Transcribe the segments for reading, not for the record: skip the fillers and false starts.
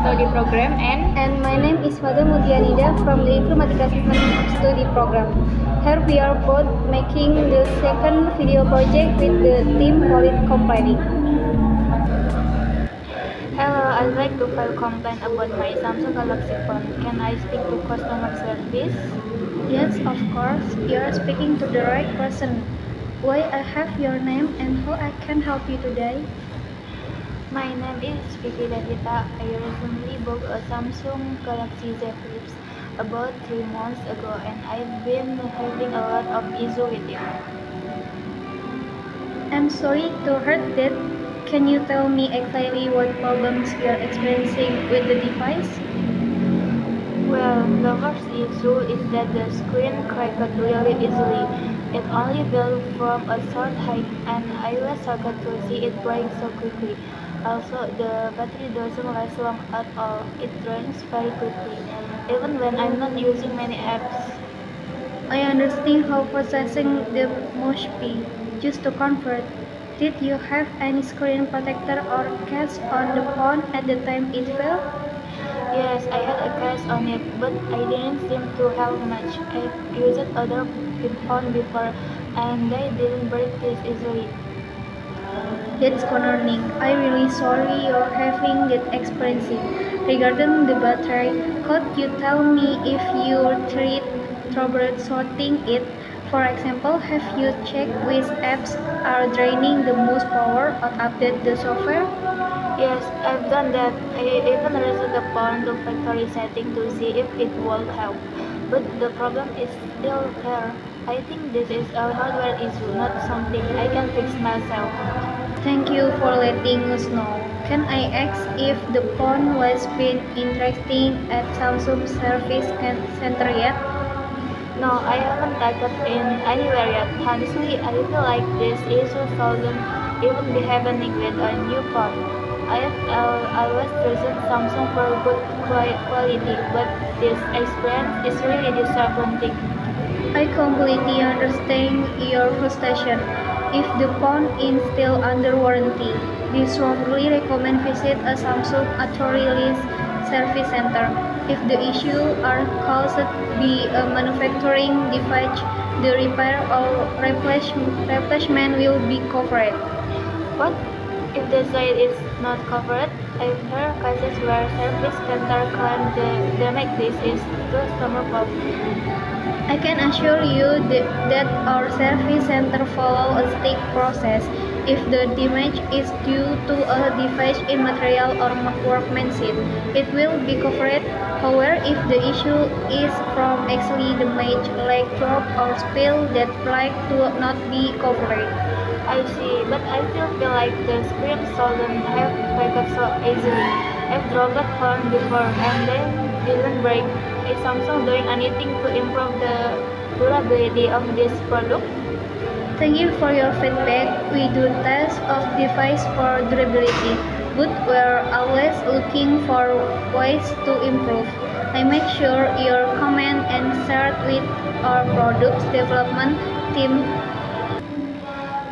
Study Program, And my name is Fada Mudianida from the Informatica System Study Program. Here we are both making the second video project with the team Polit Company. Hello, I'd like to file complaint about my Samsung Galaxy phone. Can I speak to customer service? Yes, of course, you are speaking to the right person. Why I have your name and how I can help you today? My name is Vicky Devita. I recently bought a Samsung Galaxy Z Flip about 3 months ago and I've been having a lot of issue with it. I'm sorry to hear that. Can you tell me exactly what problems you are experiencing with the device? Well, the first issue is that the screen cracked really easily. It only built from a short height and I was shocked to see it break so quickly. Also, the battery doesn't last long at all. It drains very quickly, even when I'm not using many apps. I understand how frustrating the must be. Just to confirm, did you have any screen protector or case on the phone at the time it fell? Yes, I had a case on it, but I didn't seem to help much. I've used other phone before and they didn't break this easily. That's concerning. I'm really sorry you're having that experience. Regarding the battery, could you tell me if you tried troubleshooting it? For example, have you checked which apps are draining the most power or update the software? Yes, I've done that. I even reset the phone to factory setting to see if it will help. But the problem is still there. I think this is a hardware issue, not something I can fix myself. Thank you for letting us know. Can I ask if the phone was been interesting at Samsung Service Center yet? No, I haven't taken in anywhere yet. Honestly, I feel like this issue shouldn't even be happening with a new phone. I have always trusted Samsung for good quality, but this experience is really disappointing. I completely understand your frustration. If the phone is still under warranty, we strongly recommend visit a Samsung authorized service center. If the issue are caused by a manufacturing defect, the repair or replacement will be covered. What if the site is not covered? I've heard cases where service center claim the damage is customer fault. I can assure you that our service center follow a strict process. If the damage is due to a defect in material or workmanship, it will be covered. However, if the issue is from actually damage like drop or spill, that like to not be covered. I see, but I still feel like the screen shouldn't have break so easily. I've dropped the phone before and then didn't break. Is Samsung doing anything to improve the durability of this product? Thank you for your feedback. We do tests of device for durability, but we're always looking for ways to improve. I make sure your comment and share with our product development team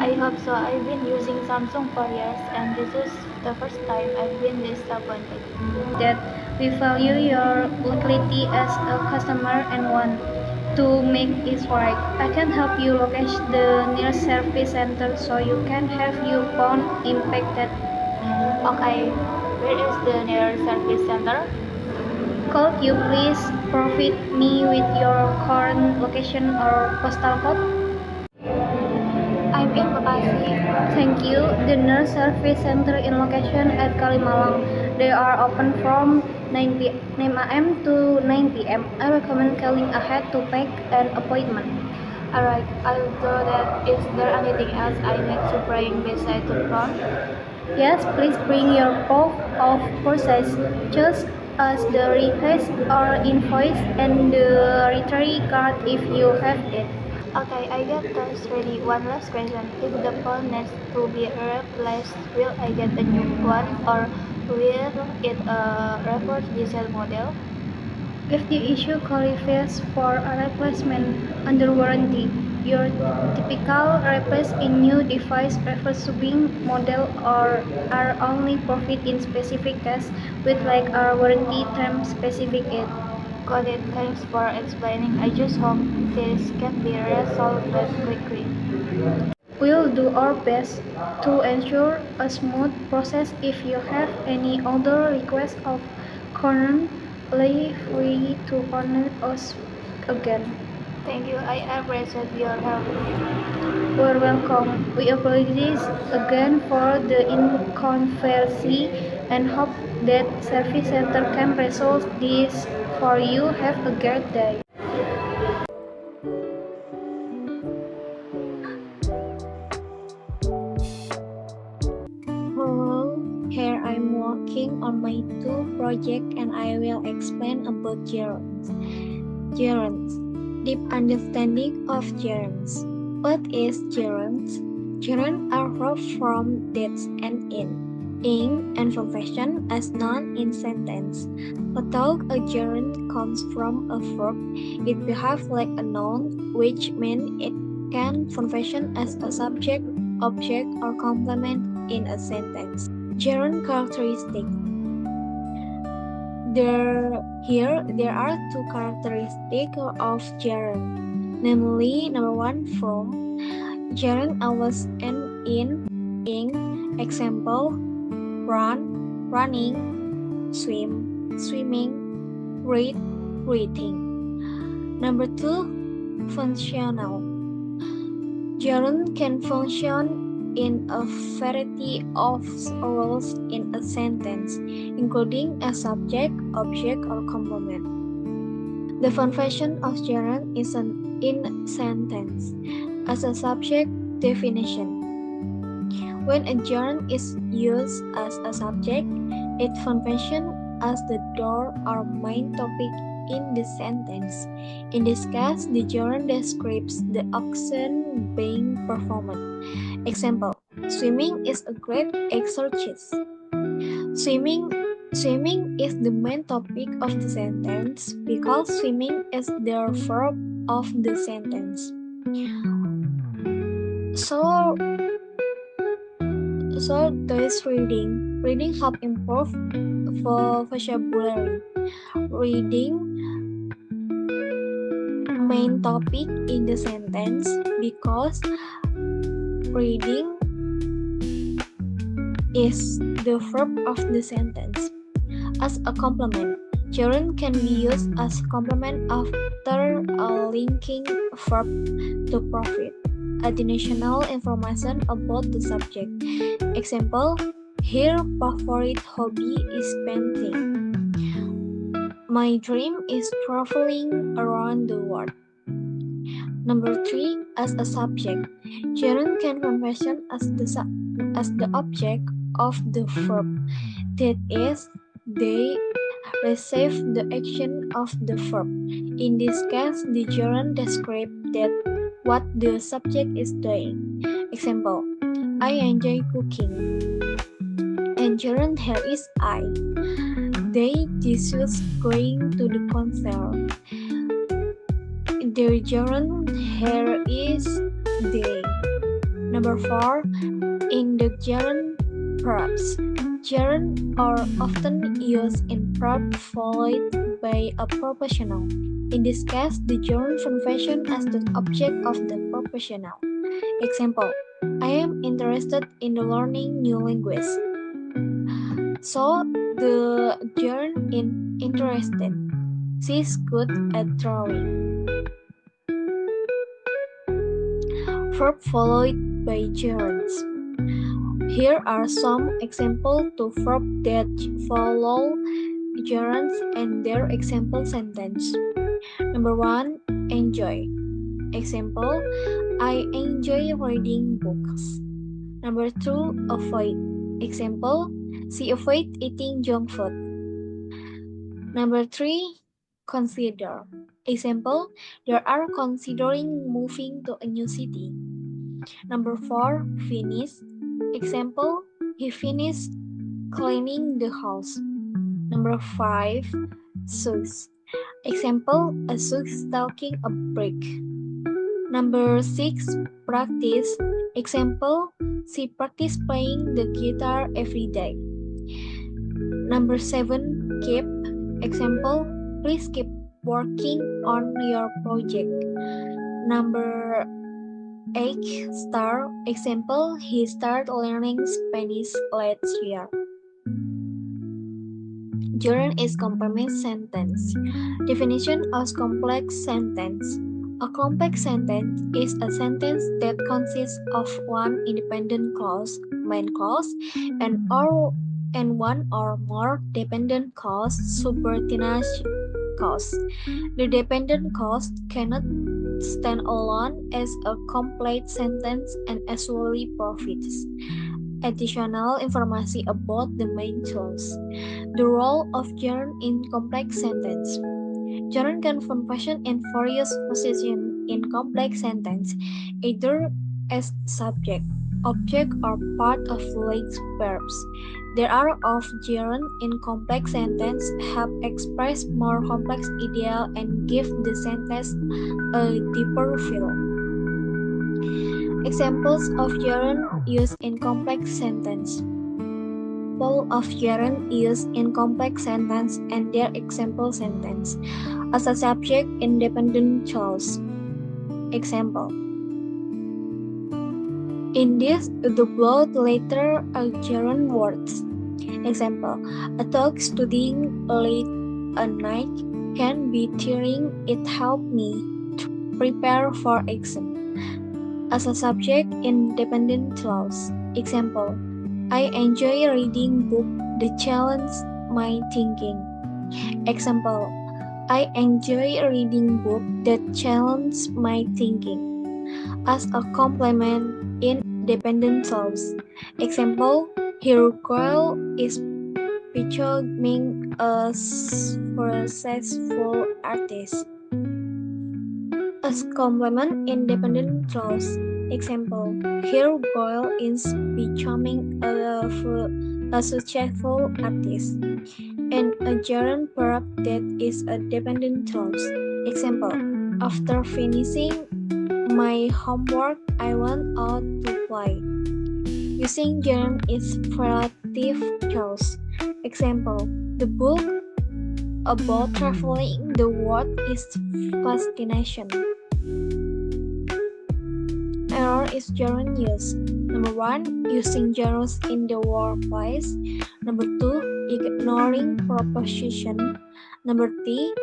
I hope so. I've been using Samsung for years and this is the first time I've been disappointed. that we value your loyalty as a customer and want to make it right. I can help you locate the nearest service center so you can have your phone impacted. Okay, where is the nearest service center? Could you please provide me with your current location or postal code? I'm in Bekasi. Thank you. The nurse service center in location at Kalimalang. They are open from 9 a.m. to 9 p.m. I recommend calling ahead to make an appointment. Alright, I'll do that. Is there anything else I need to bring beside the phone? Yes, please bring your proof of purchase, just as the receipt or invoice and the return card if you have it. Okay, I got those ready. One last question. If the phone needs to be replaced, will I get a new one or will it reverse diesel model? If the issue qualifies for a replacement under warranty, Your typical replace in new device refurbishing model or are only profit in specific cases with like our warranty term specific it. Got it. Thanks for explaining. I just hope this can be resolved quickly. We'll do our best to ensure a smooth process. If you have any other requests of concern, feel free to contact us again. Thank you. I appreciate your help. You're welcome. We apologize again for the inconvenience and hope that service center can resolve this for you. Have a great day. Hello, here I'm working on my two project and I will explain about gerunds. Gerunds. Deep understanding of gerunds. What is gerunds? Gerunds are verbs from that's and in and function as noun in sentence. Although a gerund comes from a verb, it behaves like a noun, which means it can function as a subject, object, or complement in a sentence. Gerund characteristic. There are two characteristics of gerund, namely number one from. Gerund always end in ing. Example: run, running, swim, swimming, read, reading. Number two, functional. Gerund can function in a variety of roles in a sentence, including a subject, object, or complement. The function of gerund is an in sentence. As a subject definition, when a gerund is used as a subject, it functions as the door or main topic in the sentence. In this case, the gerund describes the action being performed. Example: swimming is a great exercise. Swimming is the main topic of the sentence because swimming is the verb of the sentence. So there's reading. Reading help improve vocabulary. Reading main topic in the sentence because reading is the verb of the sentence. As a complement, gerund can be used as complement after linking verb to provide additional information about the subject. Example: her favorite hobby is painting. My dream is traveling around the world. Number three, as a subject, gerund can function as the object of the verb. That is, they receive the action of the verb. In this case, the gerund describes what the subject is doing. Example: I enjoy cooking. And gerund here is I. They discuss going to the concert. The gerund here is they. Number four, in the gerund verbs. Gerund are often used in verb followed by a propositional. In this case, the gerund functions as the object of the propositional. Example: I am interested in learning new language. So, the gerund in interested. She's good at drawing. Verb followed by gerunds. Here are some examples to verbs that follow gerunds and their example sentence. Number one, enjoy. Example: I enjoy reading books. Number two, avoid. Example: she avoids eating junk food. Number three, consider. Example: they are considering moving to a new city. Number four, finish. Example: he finished cleaning the house. Number five, shoes. Example: a shoe is taking a break. Number 6, practice. Example, she practice playing the guitar every day. Number 7, keep. Example, please keep working on your project. Number 8, start. Example, he started learning Spanish last year. Gerund is complement sentence. Definition of complex sentence. A complex sentence is a sentence that consists of one independent clause, main clause, and one or more dependent clause, subordinate clause. The dependent clause cannot stand alone as a complete sentence and usually provides additional information about the main clause. The role of gerund in complex sentence. Gerund can function in various positions in complex sentence, either as subject, object, or part of lead verbs. There are of gerund in complex sentence help express more complex idea and give the sentence a deeper feel. Examples of gerund used in complex sentence. Example of gerund used in complex sentence and their example sentence. As a subject, independent clause. Example. In this, the bold letter are gerund words. Example. A dog studying late at night can be tiring. It helped me to prepare for exam. As a subject, independent clause. Example. I enjoy reading book that challenge my thinking. Example. I enjoy reading book that challenge my thinking. As a complement in dependent clause. Example. Her girl is becoming a successful artist. As complement independent clause. Example, her girl is becoming a successful artist. And a gerund verb that is a dependent clause. Example, after finishing my homework, I went out to play. Using gerund is relative clause. Example, the book about traveling the world is fascination. Error is gerund use. Number 1, using gerunds in the workplace. Number 2, ignoring preposition. Number 3,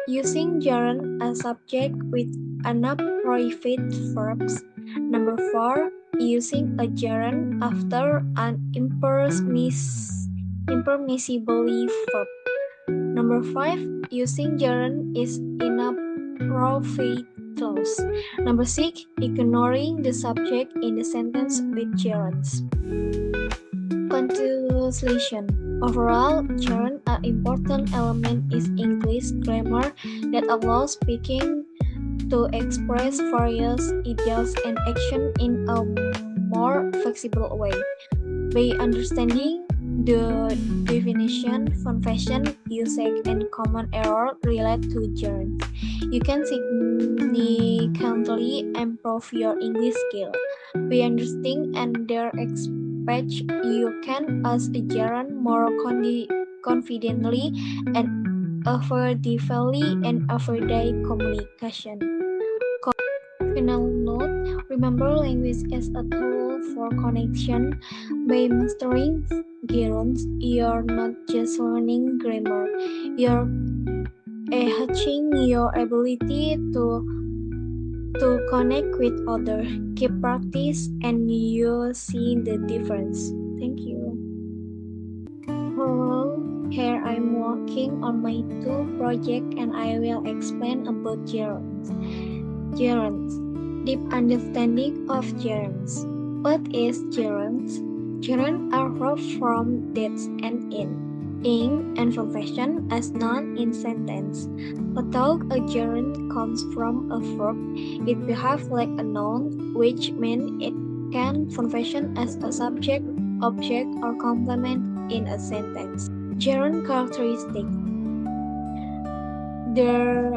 using gerund as subject with inappropriate verbs. Number 4, using a gerund after an impermissibly verb. Number 5, using gerund is inappropriate clause. Number 6, ignoring the subject in the sentence with gerunds. Conclusion. Overall, gerund are important element in English grammar that allows speaking to express various ideas and action in a more flexible way. By understanding the definition, function, usage, and common error related to gerunds, you can significantly improve your English skill. By understanding and their speech, you can use a gerund more confidently and effectively in everyday communication. Final note, remember language as a tool for connection. By mastering gerunds, you're not just learning grammar, you're enhancing your ability to connect with others. Keep practice and you'll see the difference. Thank you. Hello, here I'm working on my 2 project and I will explain about gerunds. Gerunds. Deep understanding of gerunds. What is gerunds? Gerunds are verbs from that end in and function as noun in sentence. Although a gerund comes from a verb, it behaves like a noun, which means it can function as a subject, object, or complement in a sentence. Gerund characteristic. There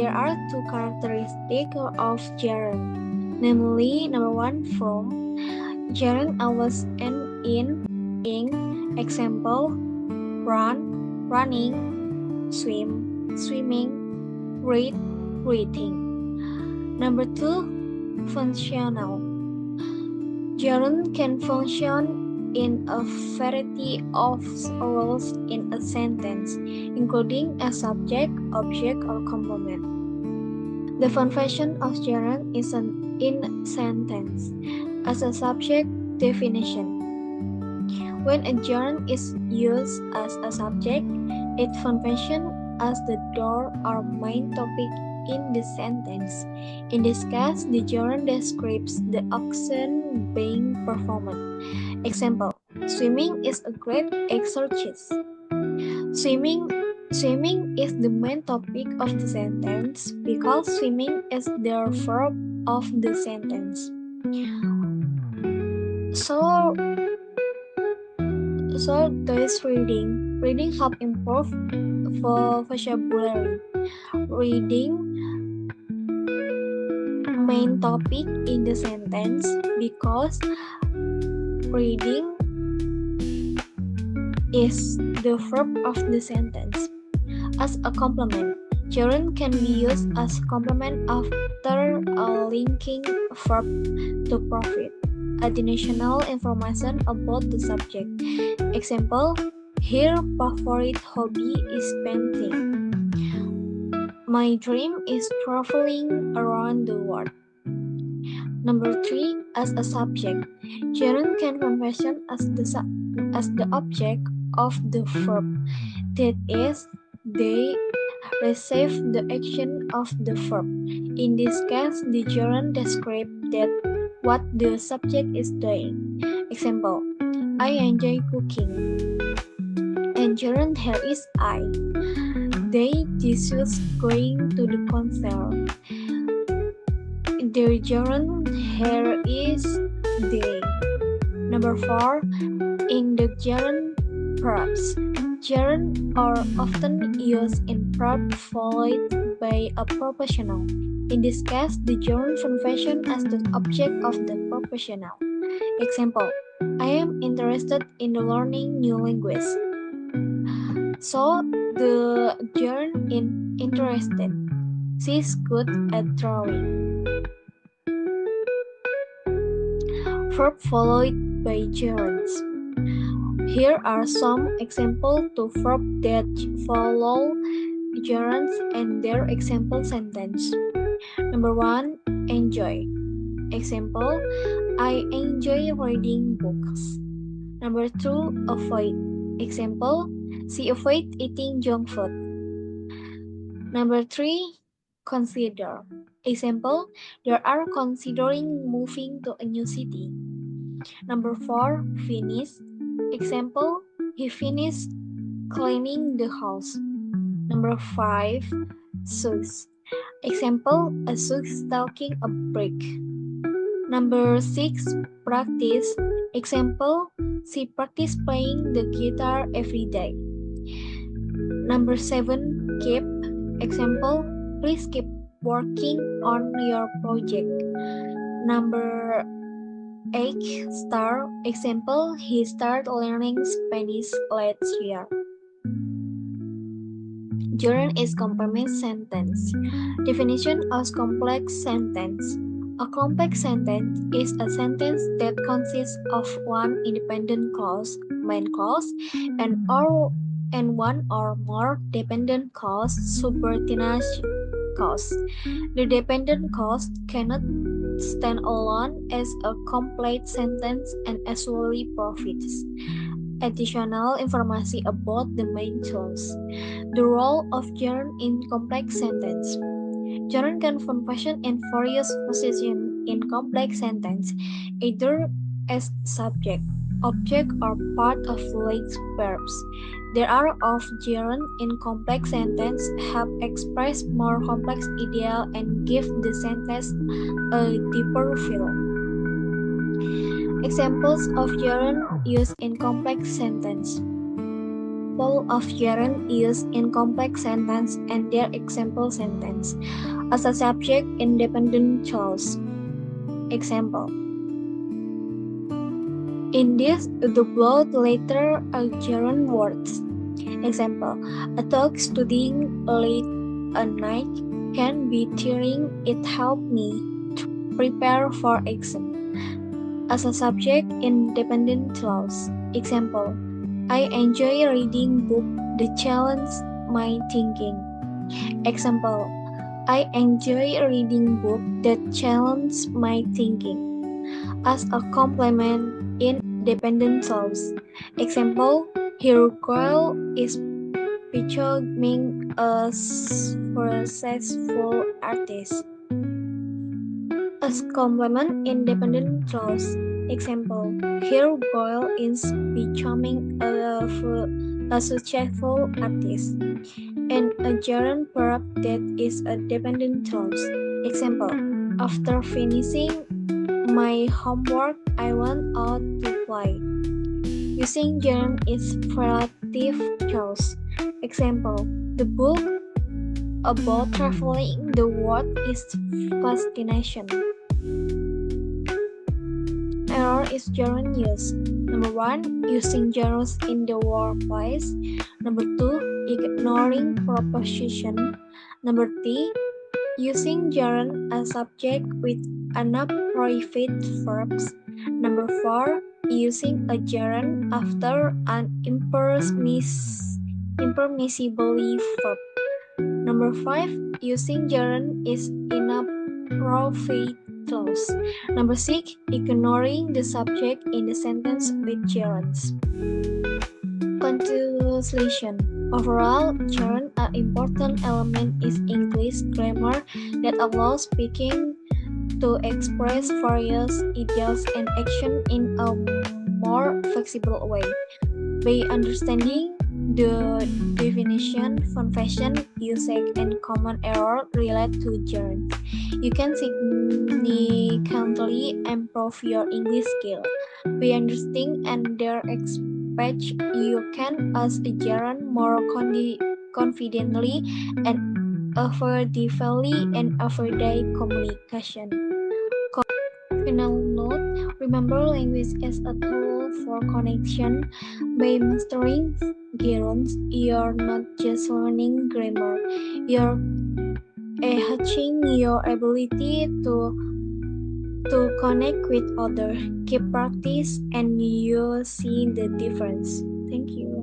are two characteristics of gerund, namely, number one, from. Gerund always end in ing. Example: run, running, swim, swimming, read, reading. Number two, functional. Gerund can function in a variety of roles in a sentence, including as subject, object, or complement. The function of gerund is an in sentence. As a subject definition. When a gerund is used as a subject, it functions as the door or main topic in the sentence. In this case, the gerund describes the action being performed. Example: swimming is a great exercise. Swimming is the main topic of the sentence because swimming is the verb of the sentence. So there's reading. Reading help improve vocabulary. Reading main topic in the sentence because reading is the verb of the sentence. As a complement, gerund can be used as complement after linking verb to provide additional information about the subject. Example: her favorite hobby is painting. My dream is traveling around the world. Number three, as a subject, gerund can function as the object of the verb. That is, they receive the action of the verb. In this case, the gerund describes what the subject is doing. Example: I enjoy cooking. And gerund here is I. They discuss going to the concert. The gerund here is they. Number four, in the gerund verbs. Gerund are often used in verb followed by a propositional. In this case, the gerund functions as the object of the propositional. Example: I am interested in learning new language. So, the gerund in interested. She's good at drawing. Verb followed by gerunds. Here are some examples to verbs that follow gerunds and their example sentence. Number one, enjoy. Example: I enjoy reading books. Number two, avoid. Example: she avoids eating junk food. Number three, consider. Example: they are considering moving to a new city. Number four, finish. Example: he finished cleaning the house. Number five, shoes. Example: a shoes taking a break. Number six, practice. Example: she practiced playing the guitar every day. Number seven, keep. Example: please keep working on your project. Number 8, start. Example: he started learning Spanish last year. Gerund is complement sentence. Definition of complex sentence. A complex sentence is a sentence that consists of one independent clause, main clause, and one or more dependent clause, subordinate clause. The dependent clause cannot stand alone as a complete sentence and actually provides additional information about the main clause. The role of gerund in complex sentence. Gerund can function in various positions in complex sentence, either as subject, object, or part of linked verbs. There are of gerund in complex sentence help express more complex idea and give the sentence a deeper feel. Examples of gerund used in complex sentence. example of gerund used in complex sentence and their example sentence. As a subject-independent clause. Example. In this, the bold letter are gerund words. Example. A dog studying late at night can be tiring. It helped me to prepare for exam. As a subject-independent clause. Example. I enjoy reading book that challenge my thinking. Example. I enjoy reading book that challenge my thinking. As a complement in dependent clause. Example. Her girl is becoming a successful artist. As complement independent clause. Example. Her girl is becoming a successful artist. And a gerund verb that is a dependent clause. Example. After finishing my homework, I went out to play. Using gerund is relative clause. Example. The book about traveling the world is fascination. Error is gerund use. Number 1, using gerunds in the workplace. Number 2, ignoring preposition. Number 3, using gerund as subject with inappropriate verbs. Number 4, using a gerund after an impermissibly verb. Number 5, using gerund is inappropriate clause. Number 6, ignoring the subject in the sentence with gerunds. Conclusion. Overall, gerund are important element in English grammar that allows speaking to express various ideas and action in a more flexible way. By understanding the definition, convention, usage, and common error related to gerunds, you can significantly improve your English skill. By understanding and their speech, you can use a gerund more confidently and effectively in everyday communication. Final note, remember language as a tool for connection. By mastering gerunds, you're not just learning grammar, you're enhancing your ability to connect with others. Keep practice and you'll see the difference. Thank you.